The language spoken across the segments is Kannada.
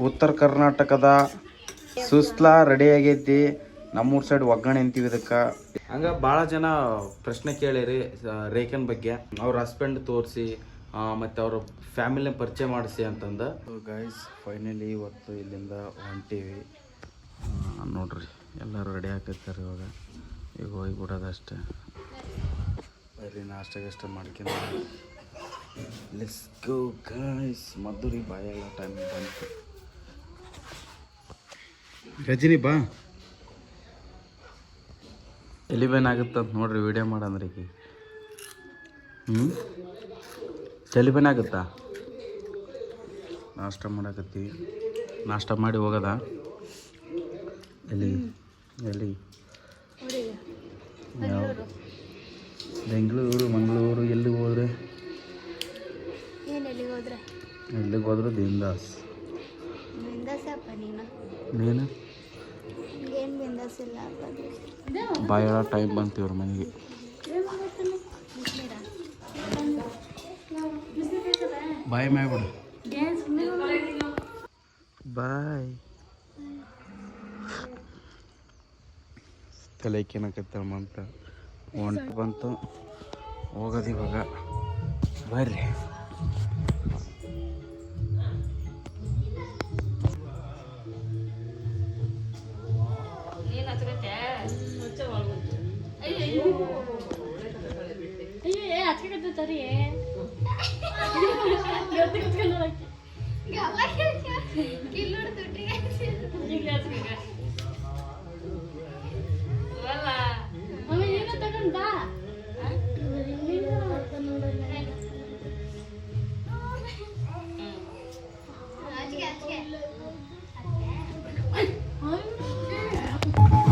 ಉತ್ತರ ಕರ್ನಾಟಕದ ಸುಸ್ಲಾ ರೆಡಿ ಆಗೈತಿ. ನಮ್ಮೂರ್ ಸೈಡ್ ಒಗ್ಗರಣೆ ಅಂತೀವಿ ಇದಕ್ಕೆ. ಹಂಗ ಭಾಳ ಜನ ಪ್ರಶ್ನೆ ಕೇಳಿರಿ ರೇಖನ್ ಬಗ್ಗೆ. ಅವ್ರ ಹಸ್ಬೆಂಡ್ ತೋರಿಸಿ ಮತ್ತು ಅವ್ರ ಫ್ಯಾಮಿಲಿನ ಪರಿಚಯ ಮಾಡಿಸಿ ಅಂತಂದು. ಗೈಸ್ ಫೈನಲಿ ಇವತ್ತು ಇಲ್ಲಿಂದ ಹೊಂಟೀವಿ. ನೋಡ್ರಿ ಎಲ್ಲರೂ ರೆಡಿ ಹಾಕಿರ್ತಾರೆ. ಈಗ ಹೋಗಿಬಿಡೋದಷ್ಟೇ. ಬರ್ರಿ ನಾಷ್ಟ ಮಾಡ್ಕೊಂಡು ಲೆಟ್ಸ್ ಗೋ ಗೈಸ್. ಮಧುರಿ ಬಾಯಲ್ಲ ಟೈಮ್ ಬಂತು. ರಜನಿ ಬಾ. ಎಲಿಬೇನಾಗುತ್ತಂತ ನೋಡ್ರಿ ವಿಡಿಯೋ ಮಾಡಂದ್ರೆ ಈಗ. ಎಲಿಬೇನಾಗುತ್ತಾ? ನಾಷ್ಟ ಮಾಡಕತ್ತೀವಿ. ನಾಷ್ಟ ಮಾಡಿ ಹೋಗೋದ ಎಲ್ಲಿ ಯಾವ ಬೆಂಗಳೂರು ಮಂಗಳೂರು ಎಲ್ಲಿಗೆ ಹೋದ್ರೆ ಎಲ್ಲಿಗೆ ಹೋದ್ರು ಬಿಂದಾಸ್. ನೀನು ಭಾಳ ಟೈಮ್ ಬಂತು ಇವ್ರ ಮನೆಗೆ. ಬಾಯ್ ಮಾಡ್ಬಿಡು. ಬಾಯ್. ತಲೆಕೇನಕತ್ತಮ್ಮ ಅಂತ ಹೊಂಟು ಬಂತು. ಹೋಗೋದು ಇವಾಗ. ಬರ್ರಿ.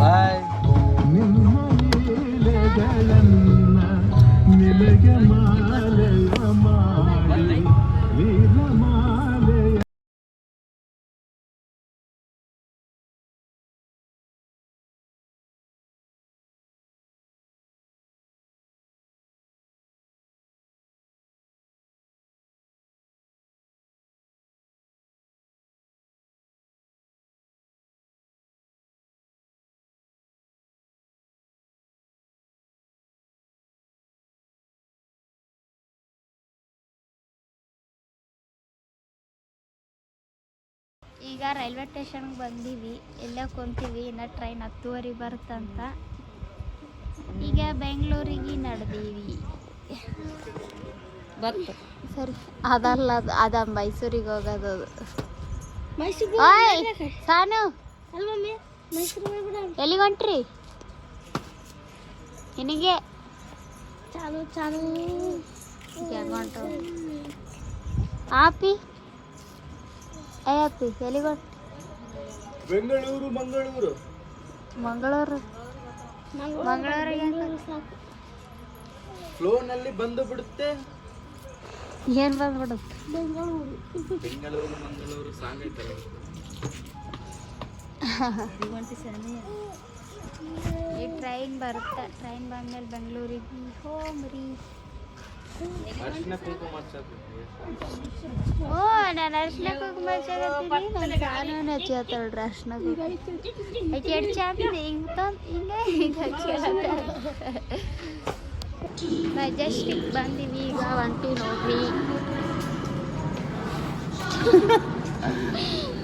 ಬಾಯ್. ಈಗ ರೈಲ್ವೆ ಸ್ಟೇಷನ್ಗೆ ಬಂದೀವಿ. ಎಲ್ಲ ಕುಂತೀವಿ. ಇನ್ನು ಟ್ರೈನ್ 10:30 ಬರುತ್ತಂತ. ಈಗ ಬೆಂಗಳೂರಿಗೆ ನಡೆದೀವಿ. ಬರ್ತು ಸರಿ. ಅದಲ್ಲ ಅದ ಮೈಸೂರಿಗೆ ಹೋಗೋದು. ಸಾನು ಎಲ್ಲಿಗೆ ಹೊಂಟ್ರಿ? ನಿನಗೆ ಚಾಲು ಹೊಂಟು. ಆಪಿ ಅಯ್ಯಪ್ಪಿ ಎಲ್ಲಿಗೆ? ಬೆಂಗಳೂರು ಫ್ಲೋನಲ್ಲಿ ಬಂದು ಬಿಡುತ್ತೆ. ಏನು ಬಂದ್ಬಿಡುತ್ತೆ? ಬೆಂಗಳೂರು ಮಂಗಳೂರು ಸಾಂಗ್ ಐತಲ್ಲ. ಈ ಟ್ರೈನ್ ಬರುತ್ತೆ. ಟ್ರೈನ್ ಬಂದ್ಮೇಲೆ ಬೆಂಗಳೂರಿಗೆ ಹೋಮ್ರಿ. ಓ ನಾನು ಅರ್ಶಿನ ಕುಂಕುಮ ಹಚ್ಚಕತ್ತೀನಿ. ನಾನು ಸಾನು ಹಚ್ಚತ್ತಳ್ರಿ ಅರ್ಶಿನ ಕುಂಕುಮ. ಆಕೆ ಎಷ್ಟು ಚಾಪಿ ಹಿಂಗೆ ಮೆಜೆಸ್ಟಿಕ್ ಬಂದೀವಿ. ಈಗ ಹೊಂಟಿ ನೋಡ್ರಿ.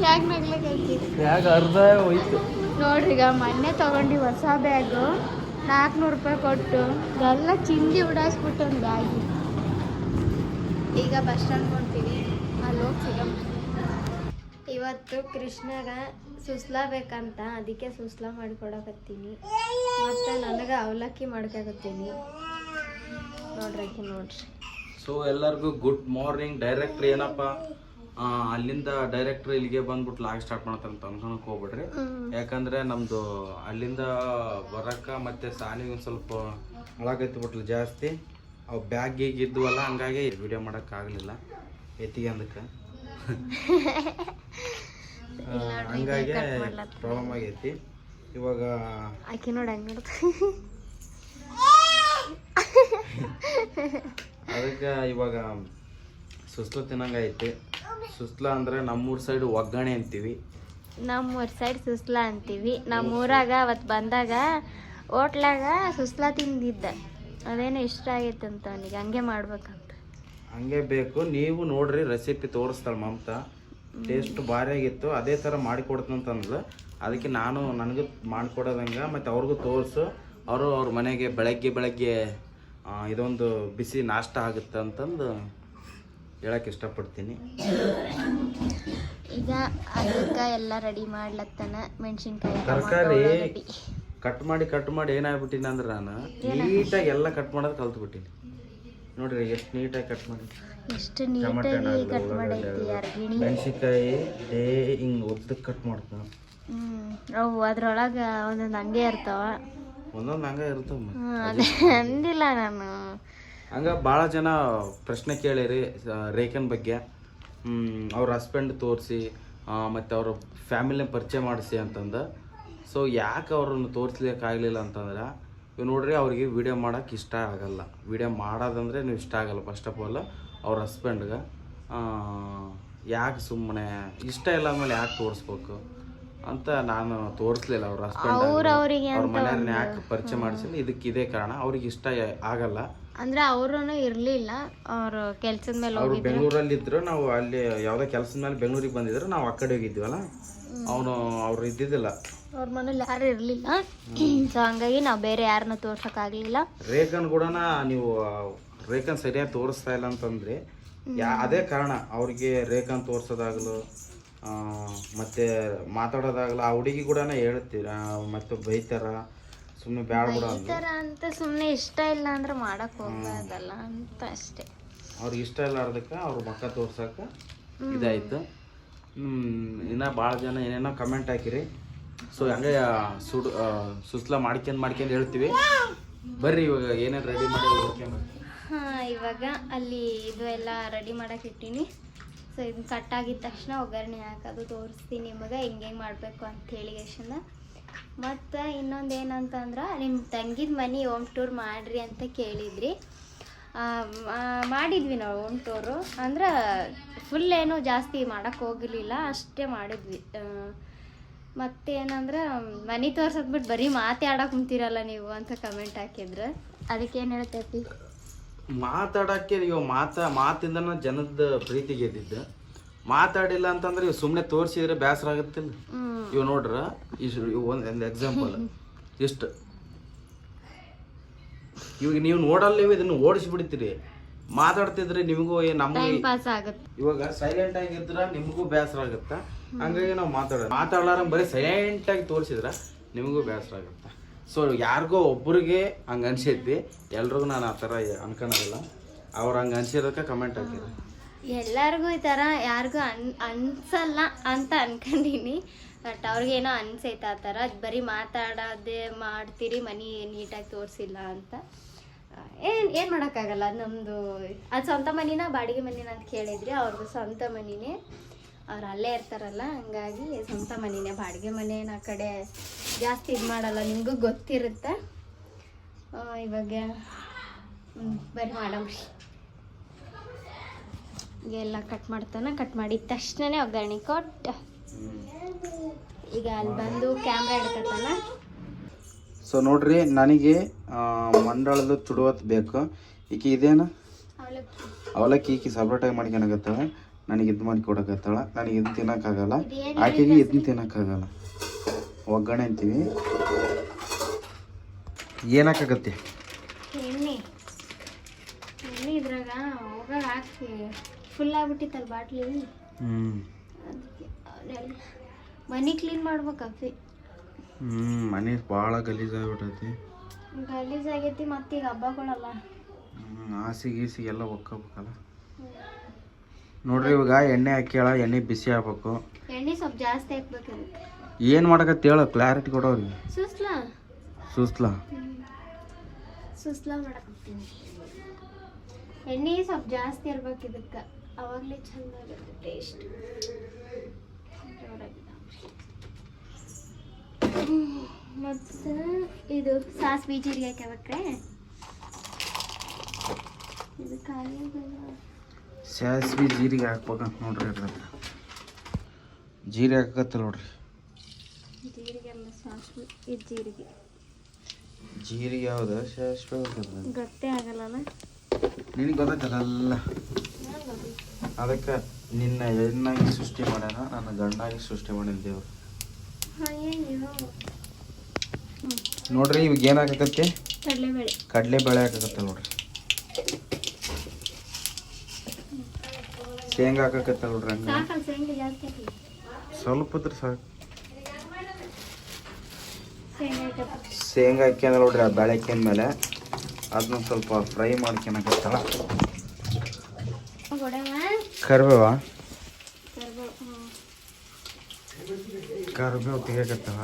ಯಾಕೆ ನಗ್ಲಕೈತಿ? ಯಾಕೆ ಅರ್ಧ ಹೋಯ್ತು ನೋಡ್ರಿ. ಈಗ ಮೊನ್ನೆ ತಗೊಂಡು ಹೊಸ ಬ್ಯಾಗು 400 ರೂಪಾಯಿ ಕೊಟ್ಟು ಎಲ್ಲ ಚಿಂದಿ ಉಡಾಯಿಸ್ಬಿಟ್ಟು ಒಂದು ಬ್ಯಾಗಿ. ಈಗ ಬಸ್ ಸ್ಟ್ಯಾಂಡ್ ಹೊಂಟೀವಿ. ಅಲ್ಲಿ ಹೋಗಿ ಸಿಗಮ್. ಇವತ್ತು ಕೃಷ್ಣಗ ಸುಸ್ಲಾ ಬೇಕಂತ, ಅದಕ್ಕೆ ಸುಸ್ಲಾ ಮಾಡಿಕೊಡಕತ್ತೀನಿ. ಮತ್ತು ನನಗೆ ಅವಲಕ್ಕಿ ಮಾಡ್ಕೊಕತ್ತೀನಿ. ನೋಡ್ರಿ. ಸೊ ಎಲ್ಲರಿಗೂ ಗುಡ್ ಮಾರ್ನಿಂಗ್. ಡೈರೆಕ್ಟ್ರ್ ಏನಪ್ಪ ಅಲ್ಲಿಂದ ಡೈರೆಕ್ಟ್ರ್ ಇಲ್ಲಿಗೆ ಬಂದ್ಬಿಟ್ಟು ಲಾಗ್ ಸ್ಟಾರ್ಟ್ ಮಾಡ್ತಾರಂತ ಅನ್ಕೊಳಕ್ ಹೋಗ್ಬಿಡ್ರಿ. ಯಾಕಂದ್ರೆ ನಮ್ದು ಅಲ್ಲಿಂದ ಬರಕ ಮತ್ತೆ ಸಾನಿಗೆ ಒಂದು ಸ್ವಲ್ಪ ಒಳಗೈತ್ಬಿಟ್ಲು ಜಾಸ್ತಿ. ಅವು ಬ್ಯಾಗ್ ಗೀಗ್ ಇದ್ವಲ್ಲ, ಹಂಗಾಗಿ ವಿಡಿಯೋ ಮಾಡೋಕ್ಕಾಗಲಿಲ್ಲ ಎತ್ತಿಗೆ ಅಂದಕ್ಕೆ. ಹಂಗಾಗಿ ಪ್ರಾಬ್ಲಮ್ ಆಗೈತಿ. ಇವಾಗ ಆಕೆ ನೋಡಿ ಹಂಗೆ ಅದಕ್ಕೆ ಇವಾಗ ಸುಸ್ಲ ತಿನ್ನಂಗೈತಿ. ಸುಸ್ಲ ಅಂದ್ರೆ ನಮ್ಮೂರ್ ಸೈಡ್ ಒಗ್ಗರಣೆ ಅಂತೀವಿ. ನಮ್ಮೂರ್ ಸೈಡ್ ಸುಸ್ಲಾ ಅಂತೀವಿ. ನಮ್ಮೂರಾಗ ಅವತ್ತು ಬಂದಾಗ ಹೋಟ್ಲಾಗ ಸುಸ್ಲಾ ತಿಂದಿದ್ದ, ಅದೇನೋ ಇಷ್ಟ ಆಗೈತೆ ಅಂತ ಅವನಿಗೆ, ಹಂಗೆ ಮಾಡ್ಬೇಕಂತ. ಹಂಗೆ ಬೇಕು. ನೀವು ನೋಡ್ರಿ, ರೆಸಿಪಿ ತೋರಿಸ್ತಾಳೆ ಮಮತಾ, ಟೇಸ್ಟ್ ಭಾರಿ ಆಗಿತ್ತು. ಅದೇ ಥರ ಮಾಡಿಕೊಡ್ತಂತಂದ್ಲು. ಅದಕ್ಕೆ ನನಗೂ ಮಾಡಿಕೊಡೋದಂಗೆ ಮತ್ತು ಅವ್ರಿಗೂ ತೋರಿಸು. ಅವ್ರ ಮನೆಗೆ ಬೆಳಗ್ಗೆ ಇದೊಂದು ಬಿಸಿ ನಾಷ್ಟ ಆಗುತ್ತೆ ಅಂತಂದು ಹೇಳಕ್ಕೆ ಇಷ್ಟಪಡ್ತೀನಿ. ಈಗ ಅದಕ್ಕೆ ಎಲ್ಲ ರೆಡಿ ಮಾಡ್ಲತ್ತನ. ಮೆಣಸಿನ್ಕಾಯಿ, ತರಕಾರಿ ಕಟ್ ಮಾಡಿ ಏನಾಗ್ಬಿಟ್ಟಿನಿ ಅಂದ್ರೆ ನಾನು ನೀಟಾಗಿ ಎಲ್ಲ ಕಟ್ ಮಾಡೋದು ಕಲ್ತ್ಬಿಟ್ಟಿನಿ. ನೋಡ್ರಿ ಎಷ್ಟು ನೀಟಾಗಿ ಕಟ್ ಮಾಡಿ, ಎಷ್ಟು ನೀಟಾಗಿ ಕಟ್ ಮಾಡೈತಿ. ಅರ್ಗಿಣಿ ಮೆಣಸಿನ್ಕಾಯಿ ಹಿಂಗೆ ಉದ್ದಕ್ಕೆ ಕಟ್ ಮಾಡ್ತಾವ. ಅವು ಅದ್ರೊಳಗೆ ಒಂದೊಂದು ಹಂಗೆ ಇರ್ತಾವ, ಒಂದೊಂದು ಹಂಗೆ ಇರ್ತಾವ. ಅದೇ ಅಂದಿಲ್ಲ ನಾನು. ಹಂಗೆ ಭಾಳ ಜನ ಪ್ರಶ್ನೆ ಕೇಳಿರಿ ರೇಖನ್ ಬಗ್ಗೆ. ಅವ್ರ ಹಸ್ಬೆಂಡ್ ತೋರಿಸಿ ಮತ್ತು ಅವ್ರ ಫ್ಯಾಮಿಲಿನ ಪರಿಚಯ ಮಾಡಿಸಿ ಅಂತಂದು. ಸೊ ಯಾಕೆ ಅವ್ರನ್ನ ತೋರಿಸ್ಲಿಕ್ಕಾಗಲಿಲ್ಲ ಅಂತಂದ್ರೆ, ಇವು ನೋಡ್ರಿ, ಅವ್ರಿಗೆ ವಿಡಿಯೋ ಮಾಡೋಕೆ ಇಷ್ಟ ಆಗಲ್ಲ. ವಿಡಿಯೋ ಮಾಡೋದಂದರೆ ನೀವು ಇಷ್ಟ ಆಗಲ್ಲ. ಫಸ್ಟ್ ಆಫ್ ಆಲ್ ಅವ್ರ ಹಸ್ಬೆಂಡ್ಗೆ ಯಾಕೆ ಸುಮ್ಮನೆ ಇಷ್ಟ ಇಲ್ಲ ಅಂದಮೇಲೆ ಯಾಕೆ ತೋರಿಸ್ಬೇಕು ಅಂತ ನಾನು ತೋರಿಸ್ಲಿಲ್ಲ. ಅವ್ರ ಹಸ್ಬೆಂಡ್ ಅವ್ರ ಮನೆಯವ್ರನ್ನ ಯಾಕೆ ಪರಿಚಯ ಮಾಡಿಸಿಲ್ಲ, ಇದೇ ಕಾರಣ. ಅವ್ರಿಗೆ ಇಷ್ಟ ಆಗಲ್ಲ. ಅಂದ್ರೆ ಅವರು ಇರ್ಲಿಲ್ಲ, ಅವ್ರ ಕೆಲ್ಸದ ಮೇಲೆ ಅವ್ರು ಬೆಂಗಳೂರಲ್ಲಿ ಇದ್ರು. ನಾವು ಅಲ್ಲಿ ಯಾವುದೋ ಕೆಲಸದ ಮೇಲೆ ಬೆಂಗಳೂರಿಗೆ ಬಂದಿದ್ರು. ನಾವು ಆ ಕಡೆ ಹೋಗಿದ್ವಲ್ಲ, ಅವ್ರು ಇದ್ದಿದ್ದಿಲ್ಲ, ಅವ್ರ ಮನೇಲಿ ಯಾರು ಇರ್ಲಿಲ್ಲ. ಸೊ ಹಂಗಾಗಿ ನಾವು ಬೇರೆ ಯಾರನ್ನ ತೋರ್ಸಕ್ಕಾಗ್ಲಿಲ್ಲ. ರೇಖನ್ ಕೂಡ ನೀವು ರೇಖನ್ ಸರಿಯಾಗಿ ತೋರಿಸ್ತಾ ಇಲ್ಲ ಅಂತಂದ್ರೆ ಅದೇ ಕಾರಣ. ಅವ್ರಿಗೆ ರೇಖನ್ ತೋರ್ಸೋದಾಗಲು ಮತ್ತೆ ಮಾತಾಡೋದಾಗಲ್ಲ, ಆ ಹುಡುಗಿ ಕೂಡ ಹೇಳ್ತೀರ ಮತ್ತೆ ಬೈತಾರ, ಸುಮ್ಮನೆ ಬ್ಯಾಡ ಬಿಡ ಅಂತ. ಸುಮ್ಮನೆ ಇಷ್ಟ ಇಲ್ಲ ಅಂದ್ರೆ ಮಾಡಕ್ ಹೋಗ್ಬಾರ್ದಲ್ಲ ಅಂತ ಅಷ್ಟೇ. ಅವ್ರಿಗೆ ಇಷ್ಟ ಇಲ್ಲ ಅದಕ್ಕೆ ಅವ್ರ ಮಕ್ಕ ತೋರ್ಸಕ್ಕೆ ಇದಾಯ್ತು. ಇನ್ನ ಭಾಳ ಜನ ಏನೇನೋ ಕಮೆಂಟ್ ಹಾಕಿರಿ. ಸೊ ಹಂಗೆ ಸುಸ್ಲ ಮಾಡ್ಕೊಂಡು ಹೇಳ್ತೀವಿ. ಬರ್ರಿ ಇವಾಗ ಏನೇನು ರೆಡಿ ಮಾಡಿ. ಇವಾಗ ಅಲ್ಲಿ ಇದು ಎಲ್ಲ ರೆಡಿ ಮಾಡಕ್ಕೆ ಇಟ್ಟೀನಿ. ಸೊ ಇದನ್ನ ಕಟ್ ಆಗಿದ ತಕ್ಷಣ ಒಗ್ಗರಣೆ ಹಾಕೋದು ತೋರಿಸ್ತೀನಿ ನಿಮಗೆ, ಹೆಂಗೆ ಮಾಡಬೇಕು ಅಂತ ಹೇಳಿ ಯಶಂದ. ಮತ್ತು ಇನ್ನೊಂದು ಏನಂತಂದ್ರೆ, ನಿಮ್ಮ ತಂಗಿದ ಮನೆ ಹೋಮ್ ಟೂರ್ ಮಾಡಿರಿ ಅಂತ ಕೇಳಿದ್ರಿ. ಮಾಡಿದ್ವಿ ನಾವು ಹೋಮ್ ಟೂರು. ಅಂದ್ರೆ ಫುಲ್ ಏನೂ ಜಾಸ್ತಿ ಮಾಡೋಕ್ಕೆ ಹೋಗಲಿಲ್ಲ, ಅಷ್ಟೇ ಮಾಡಿದ್ವಿ. ಮತ್ತೇನಂದ್ರೆ, ಮನೆ ತೋರ್ಸದ್ಬಿಟ್ಟು ಬರೀ ಮಾತಾಡಕ್ಕೆ ಕುಂತಿರಲ್ಲ ನೀವು ಅಂತ ಕಮೆಂಟ್ ಹಾಕಿದ್ರು. ಅದಕ್ಕೇನು ಹೇಳ್ತೈತಿ? ಮಾತಾಡೋಕ್ಕೆ ಇವ ಮಾತಿಂದನ ಜನದ ಪ್ರೀತಿ ಗೆದ್ದಿದ್ದು. ಮಾತಾಡಿಲ್ಲ ಅಂತಂದ್ರೆ ಇವ್ ಸುಮ್ಮನೆ ತೋರಿಸಿದ್ರೆ ಬೇಸರ ಆಗುತ್ತಿಲ್ಲ. ಇವ್ ನೋಡ್ರ, ಒಂದು ಎಕ್ಸಾಂಪಲ್ ಇಷ್ಟು. ಇವಾಗ ನೀವು ನೋಡಲ್ಲ, ಇದನ್ನು ಓಡಿಸ್ಬಿಡ್ತೀರಿ. ಮಾತಾಡ್ತಿದ್ರೆ ನಿಮಗೂ ನಮಗೂ ಇವಾಗ ಸೈಲೆಂಟ್ ಆಗಿದ್ರ ನಿಮಗೂ ಬೇಸರ ಆಗುತ್ತ. ಹಂಗಾಗಿ ನಾವು ಮಾತಾಡಲಾರ ಬರೀ ಸೈಲೆಂಟ್ ಆಗಿ ತೋರಿಸಿದ್ರ ನಿಮಗೂ ಬೇಸರ ಆಗುತ್ತ. ಸೊ ಯಾರಿಗೋ ಒಬ್ಬರಿಗೆ ಹಂಗೆ ಅನ್ಸೈತಿ, ಎಲ್ರಿಗೂ ನಾನು ಆ ಥರ ಅನ್ಕೊಳೋದಿಲ್ಲ. ಅವ್ರು ಹಂಗೆ ಅನ್ಸಿರೋದಕ್ಕೆ ಕಮೆಂಟ್ ಹಾಕಿದ್ರು. ಎಲ್ಲರಿಗೂ ಈ ಥರ ಯಾರಿಗೂ ಅನ್ಸಲ್ಲ ಅಂತ ಅನ್ಕೊಂಡಿನಿ. ಬಟ್ ಅವ್ರಿಗೇನೋ ಅನ್ಸೈತೆ ಆ ಥರ, ಬರೀ ಮಾತಾಡೋದೇ ಮಾಡ್ತೀರಿ, ಮನೆ ನೀಟಾಗಿ ತೋರಿಸಿಲ್ಲ ಅಂತ. ಏನು ಮಾಡೋಕ್ಕಾಗಲ್ಲ. ನಮ್ಮದು ಅದು ಸ್ವಂತ ಮನಿನ ಬಾಡಿಗೆ ಮನಿನ ಅಂತ ಕೇಳಿದ್ರಿ. ಅವ್ರದ್ದು ಸ್ವಂತ ಮನಿನೇ, ಅವ್ರು ಅಲ್ಲೇ ಇರ್ತಾರಲ್ಲ, ಹಂಗಾಗಿ ಸ್ವಂತ ಮನಿನೇ. ಬಾಡಿಗೆ ಮನೇನ ಆ ಕಡೆ ಜಾಸ್ತಿ ಇದು ಮಾಡಲ್ಲ, ನಿಮಗೂ ಗೊತ್ತಿರುತ್ತೆ. ಇವಾಗ ಬರೀ ಮಾಡಮ್ರಿ. ಎಲ್ಲ ಕಟ್ ಮಾಡ್ತಾನೆ. ಕಟ್ ಮಾಡಿದ ತಕ್ಷಣನೇ ಒಗ್ಗರಣೆ ಕೊಟ್ಟು ಈಗ ಅಲ್ಲಿ ಬಂದು ಕ್ಯಾಮ್ರಾ ಹಿಡ್ಕತ್ತಾನ. ಸೊ ನೋಡ್ರಿ, ನನಗೆ ಮಂಡಳದ ಚುಡುವತ್ ಬೇಕು. ಈಕಿ ಇದೇನು ಅವಲಕ್ಕಿ ಈಕಿ ಸಪ್ರೇಟಾಗಿ ಮಾಡ್ಕೊಳಕತ್ತಾಳ. ನನಗೆ ಇದು ಮಾಡಿ ಕೊಡಕತ್ತಾಳ. ನನಗೆ ಇದನ್ನ ತಿನ್ನೋಕ್ಕಾಗಲ್ಲ, ಆಕೆಗೆ ಇದನ್ನ ತಿನ್ನೋಕ್ಕಾಗಲ್ಲ. ಒಗ್ಗರಣೆ ಅಂತೀವಿ. ಏನಾಗತ್ತೆ? ಎಣ್ಣೆ ಇದ್ರಾಗ ಹೋಗ ಹಾಕಿ ಫುಲ್ ಆಗ್ಬಿಟ್ಟಿತ್ತಲ್ಲ ಬಾಟ್ಲಿ. ಅದಕ್ಕೆ ಮನೆ ಕ್ಲೀನ್ ಮಾಡ್ಬೇಕಪ್ಪಿ. ಮನೆ ಭಾಳ ಗಲೀಜಾಗ್ಬಿಟ್ಟೈತಿ. ಗಲೀಜಾಗೈತಿ. ಮತ್ತೀಗ ಹಬ್ಬಗಳಲ್ಲ, ಹಾಸಿ ಗೀಸಿ ಎಲ್ಲ ಒಕ್ಕಬೇಕಲ್ಲ. ನೋಡ್ರಿ, ಇವಾಗ ಎಣ್ಣೆ ಹಾಕ್ಯಾಳ. ಎಣ್ಣೆ ಬಿಸಿ ಆಗ್ಬೇಕು. ಎಣ್ಣೆ ಸ್ವಲ್ಪ ಜಾಸ್ತಿ ಹಾಕ್ಬೇಕು. ಏನು ಮಾಡಕತ್ತೆ ಹೇಳು, ಕ್ಲಾರಿಟಿ ಕೊಡೋರಿ. ಸುಸ್ಲಾ ಮಾಡಕತ್ತೀನಿ. ಎಣ್ಣೆ ಸ್ವಲ್ಪ ಜಾಸ್ತಿ ಇರ್ಬೇಕು ಇದಕ್ಕೆ, ಅವಾಗಲೇ ಚಂದ ಆಗುತ್ತೆ ಟೇಸ್ಟ್. ಮತ್ತು ಇದು ಸಾಸಿವೆ ಜೀರಿಗೆ ಹಾಕಬೇಕ್ರೆ. ಇದು ಖಾಲಿ ಸಾಸ್ವಿ ಜೀರಿಗೆ ಹಾಕ್ಬೇಕಂತ ನೋಡ್ರಿ ಅದ್ರಾಗ ಜೀರಿಗೆ ಹಾಕತ್ತ ನೋಡ್ರಿ. ಜೀರಿಗೆ ಅಲ್ಲ ಸಾಸಿವೆ, ಇದು ಜೀರಿಗೆ. ಜೀರಿಗೆ ಯಾವ್ದು ಸಾಸ್ವೆ ಗಟ್ಟಿ ಆಗಲ್ಲ. ನಿನಗೆ ಗೊತ್ತಾಯ್ತಲ್ಲ. ಅದಕ್ಕೆ ನಿನ್ನ ಹೆಣ್ಣಾಗಿ ಸೃಷ್ಟಿ ಮಾಡ್ಯಾನ, ನನ್ನ ಗಂಡಾಗಿ ಸೃಷ್ಟಿ ಮಾಡಿದ ದೇವ್ರು. ನೋಡ್ರಿ ಇವಾಗ ಏನು ಹಾಕಕತ್ತೆ? ಕಡಲೆಬೇಳೆ ಹಾಕಕತ್ತೆ ನೋಡ್ರಿ. ಶೇಂಗಾ ಹಾಕಕತ್ತ ನೋಡ್ರಿ. ಹಂಗೆ ಸ್ವಲ್ಪ ಇದ್ರೆ ಸಾಕು. ಶೇಂಗಾ ಹಾಕ್ಯಂದ್ರೆ ನೋಡ್ರಿ ಆ ಬೆಳಕಿನ ಮೇಲೆ ಅದನ್ನ ಸ್ವಲ್ಪ ಫ್ರೈ ಮಾಡ್ಕೊಳಕತ್ತಲ್ಲ. ಕರಿಬೇವ ತೆಗಿಯಕತ್ತವ.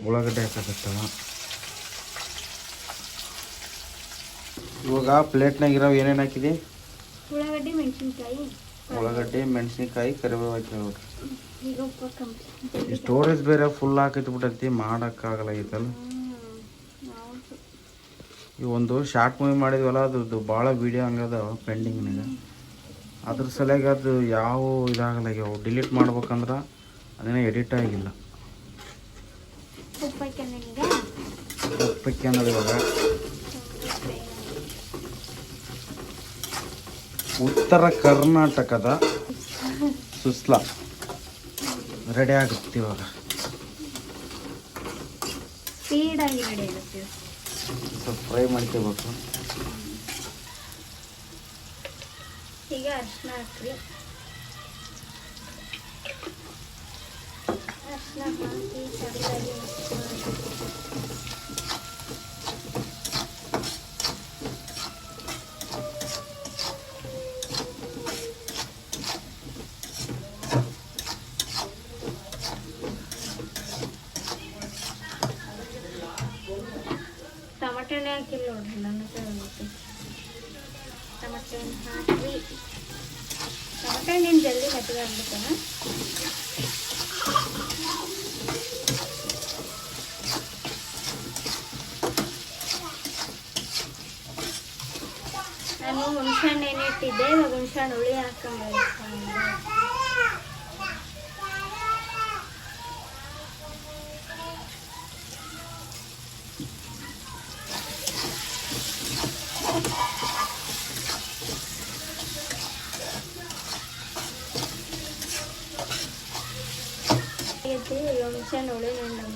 ಉಳ್ಳಾಗಡ್ಡೆ ಹಾಕಕತ್ತವ. ಇವಾಗ ಪ್ಲೇಟ್ನಾಗ ಇರೋ ಏನೇನು ಹಾಕಿದೆ? ಉಳ್ಳಾಗಡ್ಡಿ, ಮೆಣಸಿನ್ಕಾಯಿ, ಕರಿಬೇವು ಹಾಕಿ ನೋಡ್ರಿ. ಈ ಸ್ಟೋರೇಜ್ ಬೇರೆ ಫುಲ್ ಹಾಕಿಟ್ಬಿಟ್ಟೈತಿ, ಮಾಡೋಕ್ಕಾಗಲ್ಲ ಐತಲ್ಲ. ಈ ಒಂದು ಶಾರ್ಟ್ ಮೂವಿ ಮಾಡಿದ್ವಲ್ಲ, ಅದ್ರದ್ದು ಭಾಳ ವೀಡಿಯೋ ಹಂಗದಾವ ಪೆಂಡಿಂಗ್ನಾಗ. ಅದ್ರ ಸಲುವಾಗಿ ಅದು ಯಾವ ಇದಾಗಲ್ಲ. ಅವು ಡಿಲೀಟ್ ಮಾಡ್ಬೇಕಂದ್ರೆ ಅದನ್ನೇ ಎಡಿಟ್ ಆಗಿಲ್ಲ. ಉಪ್ಪಕ್ಕೆ ನೋಡಿ. ಇವಾಗ ಉತ್ತರ ಕರ್ನಾಟಕದ ಸುಸ್ಲಾ ರೆಡಿ ಆಗುತ್ತೆ. ಇವಾಗ ಸ್ಪೀಡಾಗಿ ರೆಡಿ ಆಗುತ್ತೆ. ಸ್ವಲ್ಪ ಫ್ರೈ ಮಾಡ್ಕೋಬೇಕು. ಈಗ ಅರಿಶಿನ ಹಾಕ್ರಿ. ಅರಿಶಿನ ಹಾಕಿ ಸರಿಯಾಗಿ ಟಮಾಟೆ ಹಣ್ಣು ಹಾಕಿಲ್ಲ ನೋಡ್ರಿ. ನನ್ನ ಟಮಾಟೆ ಹಣ್ಣು ಹಾಕಿ. ಟಮಾಟೆ ಹಣ್ಣಿನ ಜಲ್ದಿ ಮೆತ್ತಗೆ ಆಗ್ಬೇಕಲ್ಲ. ನಾನು ಹುಣ್ಸೆಹಣ್ಣು ಏನು ಇಟ್ಟಿದ್ದೆ, ಇವಾಗ ಹುಣ್ಸೆಹಣ್ಣು ಹುಳಿ ಹಾಕೊಂಡ್ರೆ ಹುಣ್ಸೆಹಣ್ಣು ಹುಳಿ ನೆಂಡು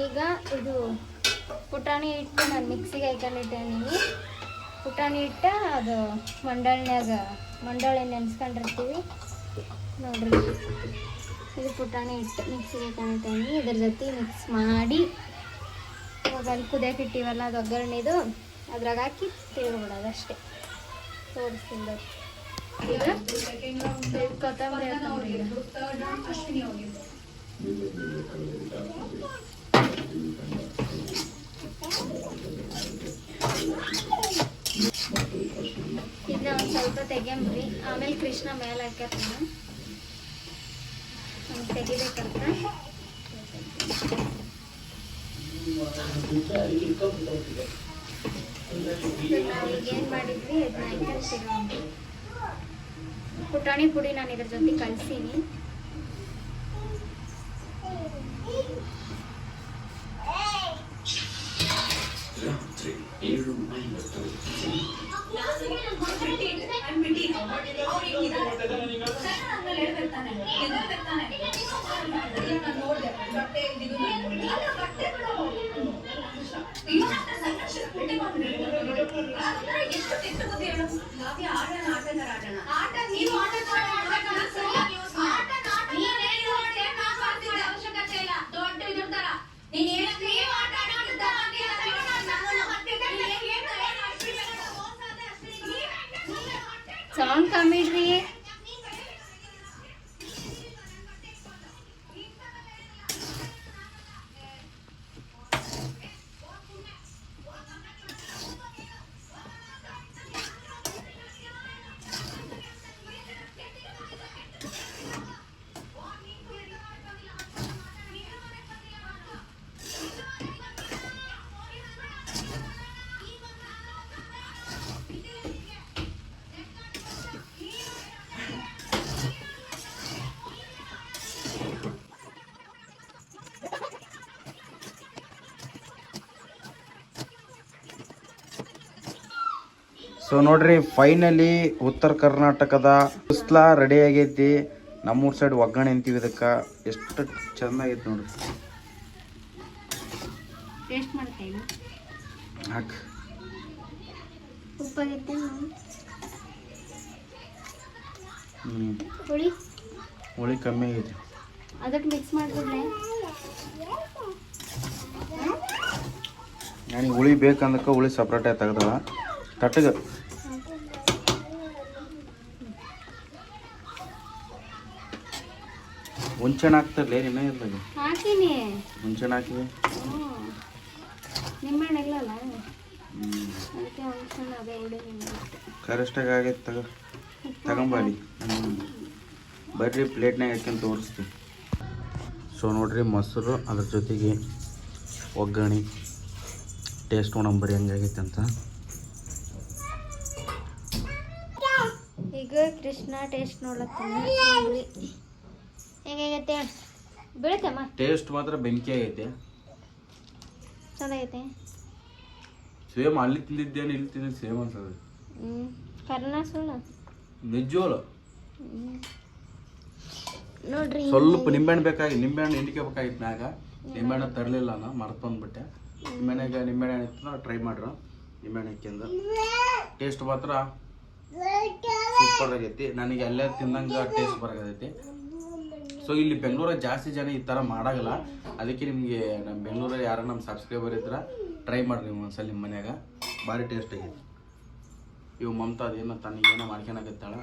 ಈಗ ಇದು ಪುಟಾಣಿ ಹಿಟ್ಟು ನಾನು ಮಿಕ್ಸಿಗೆ ಹಾಕೊಂಡಿಟ್ಟೇನಿ. ಪುಟಾಣಿ ಹಿಟ್ಟ ಅದು ಮಂಡಾಳಿ ನೆನೆಸ್ಕೊಂಡಿರ್ತೀವಿ ನೋಡ್ರಿ. ಇದು ಪುಟಾಣಿ ಹಿಟ್ಟು ಮಿಕ್ಸಿಗೆ ಹಾಕೊಂಡಿಟ್ಟೇನಿ. ಇದ್ರ ಜೊತೆ ಮಿಕ್ಸ್ ಮಾಡಿ ಇವಾಗ ಅಲ್ಲಿ ಕುದಿಯಕ್ಕೆ ಇಟ್ಟಿವಲ್ಲ ಅದು ಒಗ್ಗರಣೆದು ಅದ್ರಾಗ ಹಾಕಿ ತಿರುಗಿಬಿಡೋದು ಅಷ್ಟೇ. ತೋರಿಸ್ತಿಲ್ಲ. ಈಗ ಕೊತ್ತಂಬರಿ ಹಾಕೊಂಡ್ರಿ. ಇದನ್ನ ಒಂದು ಸ್ವಲ್ಪ ತೆಗಿಯಂಬ್ರಿ. ಆಮೇಲೆ ಕೃಷ್ಣ ಮೇಲೆ ಹಾಕ್ಯಾನ ತೆಗಿಬೇಕಂತ. ನಾವೀಗೇನು ಮಾಡಿದ್ವಿ ಅದನ್ನ ಹಾಕಿ ಪುಟಾಣಿ ಪುಡಿ ನಾನು ಇದ್ರ ಜೊತೆ ಕಲಸೀನಿ. ಸೌಂಡ್ ಕಮ್ಮಿ ಇಡ್ರಿ. ಸೊ ನೋಡ್ರಿ, ಫೈನಲಿ ಉತ್ತರ ಕರ್ನಾಟಕದ ಸುಸ್ಲಾ ರೆಡಿ ಆಗೈತಿ. ನಮ್ಮೂರ್ ಸೈಡ್ ಒಗ್ಗರಣೆ ಅಂತೀವಿ ಇದಕ್ಕೆ. ಎಷ್ಟು ಚೆನ್ನಾಗೈತಿ ನೋಡ್ರಿ. ಟೇಸ್ಟ್ ಮಾಡ್ತೇನೆ. ಹಾಕ್. ಉಪ್ಪಾಗೈತೆ. ಹುಳಿ ಕಮ್ಮಿ ಆಗೈತಿ. ಅದಕ್ಕೆ ಮಿಕ್ಸ್ ಮಾಡ್ಬಿಡ್ಲೆ. ನನಗೆ ಹುಳಿ ಬೇಕಂದಕ್ಕೆ ಹುಳಿ ಸಪ್ರೇಟಾಗಿ ತೆಗ್ದಳ ತಟ್ಟಗೆ. ಹುಂಚೆಣ್ಣೆ ಹಾಕ್ತಾರಲ್ಲ, ನಿನ್ನ ಇರ್ಲಾಗ ಹಾಕಿನಿ. ಹುಂಚೆಣ್ಣೆ ಹಾಕಿವಿ. ನಿಂಬೆಹಣ್ಣು ಇಲ್ಲಲ್ಲ, ಅದಕ್ಕೆ ಹುಂಚೆಣ್ಣು ಅದೇ ಹುಳಿ ನಿಂಬೆಹಣ್ಣು. ಕರೆಕ್ಟಾಗಿ ಆಗೈತೆ. ತಗೊಂಬಾಡಿ. ಬರ್ರಿ, ಪ್ಲೇಟ್ನಾಗ ಹಾಕ್ಯಂತ ತೋರಿಸ್ತೀವಿ. ಸೊ ನೋಡ್ರಿ, ಮೊಸರು ಅದ್ರ ಜೊತೆಗೆ ಒಗ್ಗರಣೆ ಟೇಸ್ಟ್ ನೋಡಂಬರಿ ಹೆಂಗಾಗೈತೆ ಅಂತ. ಈಗ ಕೃಷ್ಣ ಟೇಸ್ಟ್ ನೋಡ್ಲತ್ತಾನೆ. ಹೆಂಗೈತೆ ಬೀಳತ್ತಮ್ಮ? ಟೇಸ್ಟ್ ಮಾತ್ರ ಬೆಂಕಿ ಆಗೈತೆ. ಚೆನ್ನಾಗೈತೆ. ಸೇಮ್ ಅಲ್ಲಿ ತಿಂದಿದ್ದೇನು ಇಲ್ಲಿ ತಿಂದಿದ್ದು ಸೇಮ್ ಅನ್ಸೋದು. ಕರ್ನ ಸುಳ್ಳು ನಿಜವಲ್ಲ. ನೋಡ್ರಿ, ಸ್ವಲ್ಪ ನಿಂಬೆಹಣ್ಣು ನಿಂಬೆಹಣ್ಣು ಹಿಂಡ್ಕೋಬೇಕಾಗಿತ್ತು. ಮ್ಯಾಗ ನಿಂಬೆಹಣ್ಣು ತರಲಿಲ್ಲ, ನಾನು ಮರ್ತು ಬಂದ್ಬಿಟ್ಟೆ. ನಿಂಬೆಹಣ್ಣು ಇತ್ತು, ಟ್ರೈ ಮಾಡ್ರ. ನಿಂಬೆಹಣ್ಣು ಹಾಕ್ಯಂದು ಟೇಸ್ಟ್ ಮಾತ್ರ ಸೂಪರ್ ಆಗೈತಿ. ನನಗೆ ಅಲ್ಲೇ ತಿಂದಂಗೆ ಟೇಸ್ಟ್ ಬರಾಗೈತಿ. ಸೊ ಇಲ್ಲಿ ಬೆಂಗಳೂರಾಗ ಜಾಸ್ತಿ ಜನ ಈ ಥರ ಮಾಡೋಲ್ಲ. ಅದಕ್ಕೆ ನಿಮಗೆ ನಮ್ಮ ಬೆಂಗಳೂರಲ್ಲಿ ಯಾರು ನಮ್ಮ ಸಬ್ಸ್ಕ್ರೈಬರ್ ಇದ್ರೆ ಟ್ರೈ ಮಾಡಿರಿ ನೀವು ಒಂದ್ಸಲ ನಿಮ್ಮ ಮನ್ಯಾಗ. ಭಾರಿ ಟೇಸ್ಟ್ ಆಗೈತಿ. ಇವು ಮಮತಾ ಅದೇನೋ ತನಗೇನೋ ಮಾಡ್ಕೊಳಕತ್ತಾಳ.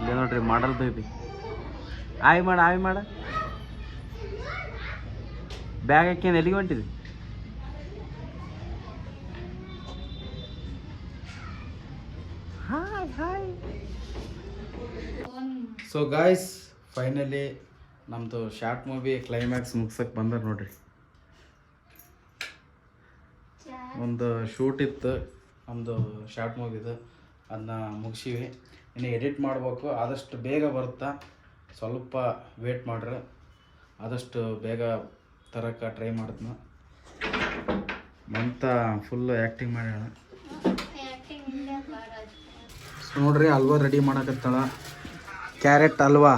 ಇಲ್ಲ ನೋಡ್ರಿ, ಮಾಡಲ್ ಬೇಬಿ. ಆಯ್ ಮಾಡ ಬ್ಯಾಗ್ ಹಾಕ್ಯಂದು ಎಲ್ಲಿಗೆ ಹೊಂಟಿದ್ವಿ? ಸೊ ಗಾಯ್ಸ್, ಫೈನಲಿ ನಮ್ಮದು ಶಾರ್ಟ್ ಮೂವಿ ಕ್ಲೈಮ್ಯಾಕ್ಸ್ ಮುಗ್ಸಕ್ಕೆ ಬಂದಾರ ನೋಡ್ರಿ. ಒಂದು ಶೂಟ್ ಇತ್ತು ನಮ್ಮದು ಶಾರ್ಟ್ ಮೂವಿದು, ಅದನ್ನ ಮುಗಿಸಿವಿ. ಇನ್ನು ಎಡಿಟ್ ಮಾಡಬೇಕು. ಆದಷ್ಟು ಬೇಗ ಬರುತ್ತಾ, ಸ್ವಲ್ಪ ವೇಟ್ ಮಾಡ್ರೆ ಆದಷ್ಟು ಬೇಗ ತರಕ್ಕೆ ಟ್ರೈ ಮಾಡ್ತೀನಿ. ಮಂತ ಫುಲ್ಲು ಆ್ಯಕ್ಟಿಂಗ್ ಮಾಡ್ಯಾಳ. ಸೊ ನೋಡ್ರಿ, ಹಲ್ವಾ ರೆಡಿ ಮಾಡಕತ್ತಾಳ. ಕ್ಯಾರೆಟ್ ಹಲ್ವಾ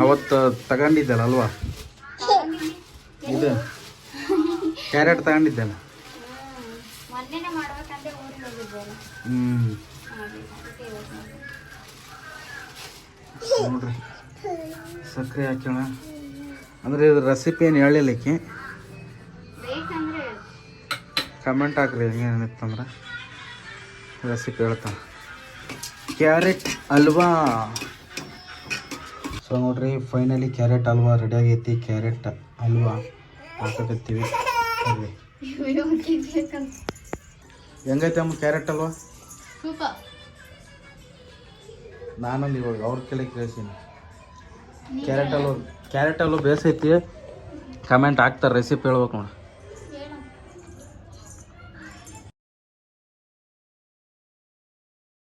ಅವತ್ತು ತಗೊಂಡಿದ್ದಲ್ಲ ಅಲ್ವಾ? ಇದು ಕ್ಯಾರೆಟ್ ತಗೊಂಡಿದ್ದಲ್ಲ. ನೋಡ್ರಿ, ಸಕ್ಕರೆ ಹಾಕ್ಯಾಳ. ಅಂದ್ರೆ ಇದು ರೆಸಿಪಿ ಏನು ಹೇಳಿಲ್ಲಕ್ಕೆ. ಕಮೆಂಟ್ ಹಾಕ್ರಿ ಹೆಂಗೇನಿತ್ತಂದ್ರೆ ರೆಸಿಪಿ ಹೇಳ್ತಾನೆ. ಕ್ಯಾರೆಟ್ ಹಲ್ವಾ. ಸೊ ನೋಡ್ರಿ, ಫೈನಲಿ ಕ್ಯಾರೆಟ್ ಹಲ್ವಾ ರೆಡಿ ಆಗೈತಿ. ಕ್ಯಾರೆಟ್ ಹಲ್ವಾ ಹಾಕಕತ್ತೀವಿ. ಹೆಂಗೈತೆ ಅಮ್ಮ ಕ್ಯಾರೆಟ್ ಹಲ್ವಾ? ನಾನಲ್ಲಿ ಇವಾಗ ಅವ್ರ ಕೆಳಗೆ ಕೇಳಿಸ್ತೀನಿ. ಕ್ಯಾರೆಟ್ ಹಲ್ವಾ ಬೇಸೈತಿ. ಕಮೆಂಟ್ ಹಾಕ್ತಾರೆ, ರೆಸಿಪಿ ಹೇಳ್ಬೇಕು ನೋಡಿ.